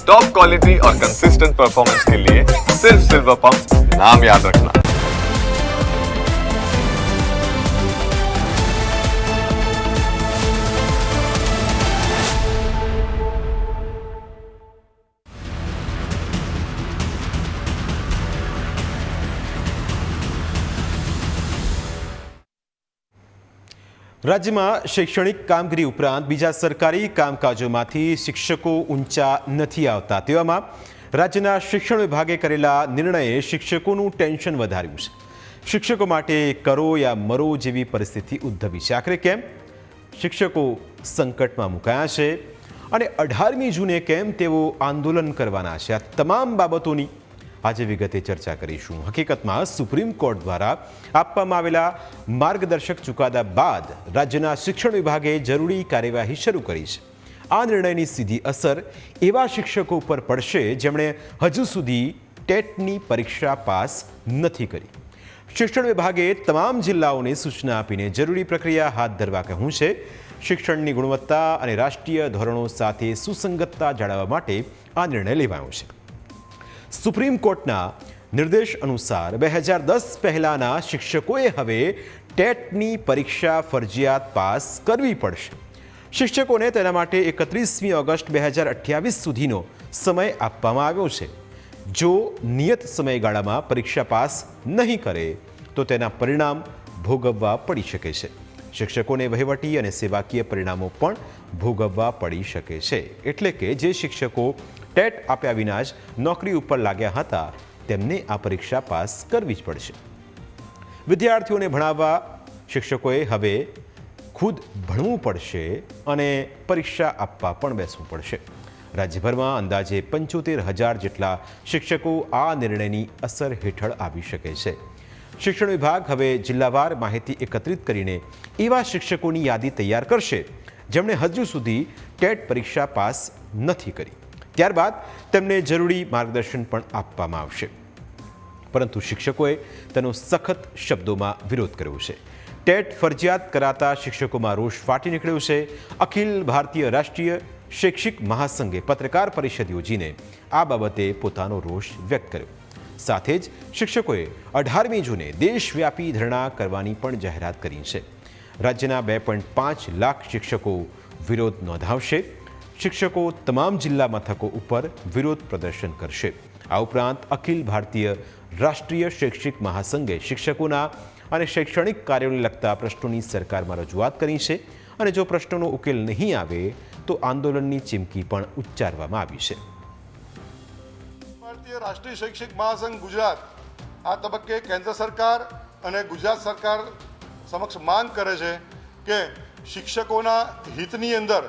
Top quality और consistent performance के लिए सिर्फ सिल्वर पंप नाम याद रखना। રાજ્યમાં શૈક્ષણિક કામગીરી ઉપરાંત બીજા સરકારી કામકાજોમાંથી શિક્ષકો ઊંચા નથી આવતા, તેવામાં રાજ્યના શિક્ષણ વિભાગે કરેલા નિર્ણયે શિક્ષકોનું ટેન્શન વધાર્યું છે. શિક્ષકો માટે કરો યા મરો જેવી પરિસ્થિતિ ઉદ્ભવી છે. આખરે કેમ શિક્ષકો સંકટમાં મુકાયા છે અને 18મી જૂને કેમ તેઓ આંદોલન કરવાના છે, આ તમામ બાબતોની આજે વિગતે ચર્ચા કરીશું. હકીકતમાં સુપ્રીમ કોર્ટ દ્વારા આપવામાં આવેલા માર્ગદર્શક ચુકાદા બાદ રાજ્યના શિક્ષણ વિભાગે જરૂરી કાર્યવાહી શરૂ કરી છે. આ નિર્ણયની સીધી અસર એવા શિક્ષકો ઉપર પડશે જેમણે હજુ સુધી ટેટની પરીક્ષા પાસ નથી કરી. શિક્ષણ વિભાગે તમામ જિલ્લાઓને સૂચના આપીને જરૂરી પ્રક્રિયા હાથ ધરવા કહ્યું છે. શિક્ષણની ગુણવત્તા અને રાષ્ટ્રીય ધોરણો સાથે સુસંગતતા જાળવવા માટે આ નિર્ણય લેવાયો છે. સુપ્રીમ કોર્ટના નિર્દેશ અનુસાર 2010 પહેલાના શિક્ષકોએ હવે ટેટની પરીક્ષા ફરજિયાત પાસ કરવી પડશે. શિક્ષકોને તેના માટે 31મી ઓગસ્ટ 2028 સુધીનો સમય આપવામાં આવ્યો છે. જો નિયત સમયગાળામાં પરીક્ષા પાસ નહીં કરે તો તેના પરિણામ ભોગવવા પડી શકે છે. શિક્ષકોને વહીવટી અને સેવાકીય પરિણામો પણ ભોગવવા પડી શકે છે. એટલે કે જે શિક્ષકો ટેટ આપ્યા વિના જ નોકરી ઉપર લાગ્યા હતા તેમને આ પરીક્ષા પાસ કરવી જ પડશે. વિદ્યાર્થીઓને ભણાવવા શિક્ષકોએ હવે ખુદ ભણવું પડશે અને પરીક્ષા આપવા પણ બેસવું પડશે. રાજ્યભરમાં અંદાજે 75,000 જેટલા શિક્ષકો આ નિર્ણયની અસર હેઠળ આવી શકે છે. શિક્ષણ વિભાગ હવે જિલ્લાવાર માહિતી એકત્રિત કરીને એવા શિક્ષકોની યાદી તૈયાર કરશે જેમણે હજુ સુધી ટેટ પરીક્ષા પાસ નથી કરી. ત્યારબાદ તેમને જરૂરી માર્ગદર્શન પણ આપવામાં આવશે. પરંતુ શિક્ષકોએ તેનો સખત શબ્દોમાં વિરોધ કર્યો છે. ટેટ ફરજિયાત કરાતા શિક્ષકોમાં રોષ ફાટી નીકળ્યો છે. અખિલ ભારતીય રાષ્ટ્રીય શૈક્ષિક મહાસંઘે પત્રકાર પરિષદ યોજીને આ બાબતે પોતાનો રોષ વ્યક્ત કર્યો. સાથે જ શિક્ષકોએ 18મી જૂને દેશવ્યાપી ધરણા કરવાની પણ જાહેરાત કરી છે. રાજ્યના 2.5 લાખ શિક્ષકો વિરોધ નોંધાવશે. શિક્ષકો તમામ જિલ્લા મથકો ઉપર વિરોધ પ્રદર્શન કરશે. આ ઉપરાંત અખિલ ભારતીય રાષ્ટ્રીય શૈક્ષિક મહાસંઘે શિક્ષકોના અને શૈક્ષણિક કાર્યોને લગતા પ્રશ્નોની સરકારમાં રજૂઆત કરી છે અને જો પ્રશ્નોનો ઉકેલ નહીં આવે તો આંદોલનની ચીમકી પણ ઉચ્ચારવામાં આવી છે. ભારતીય રાષ્ટ્રીય શૈક્ષિક મહાસંઘ ગુજરાત આ તબક્કે કેન્દ્ર સરકાર અને ગુજરાત સરકાર સમક્ષ માંગ કરે છે કે શિક્ષકોના હિતની અંદર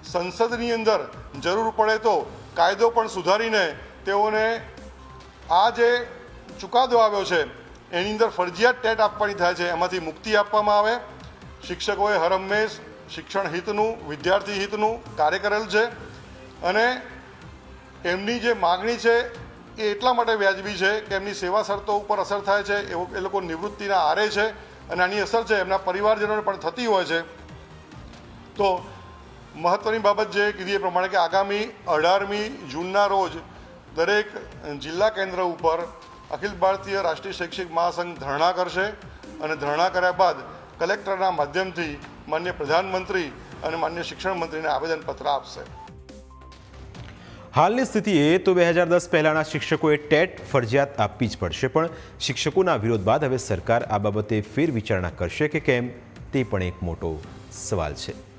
સંસદની અંદર જરૂર પડે તો કાયદો પણ સુધારીને તેઓને આ જે ચુકાદો આવ્યો છે એની અંદર ફરજિયાત ટેટ આપવાની થાય છે એમાંથી મુક્તિ આપવામાં આવે. શિક્ષકોએ હરહંમેશ શિક્ષણ હિતનું વિદ્યાર્થી હિતનું કાર્ય કરેલ છે અને એમની જે માગણી છે એ એટલા માટે વ્યાજબી છે કે એમની સેવા શરતો ઉપર અસર થાય છે. એ લોકો નિવૃત્તિના આરે છે અને આની અસર છે એમના પરિવારજનોને પણ થતી હોય છે. તો મહત્ત્વની બાબત જે કીધી એ પ્રમાણે કે આગામી 18મી જૂનના રોજ દરેક જિલ્લા કેન્દ્ર ઉપર અખિલ ભારતીય રાષ્ટ્રીય શૈક્ષિક મહાસંઘ ધરણા કરશે અને ધરણા કર્યા બાદ કલેક્ટરના માધ્યમથી માન્ય પ્રધાનમંત્રી અને માન્ય શિક્ષણ મંત્રીને આવેદનપત્ર આપશે. હાલની સ્થિતિએ તો 2010 પહેલાના શિક્ષકોએ ટેટ ફરજિયાત આપવી જ પડશે, પણ શિક્ષકોના વિરોધ બાદ હવે સરકાર આ બાબતે ફેરવિચારણા કરશે કે કેમ તે પણ એક મોટો સવાલ છે.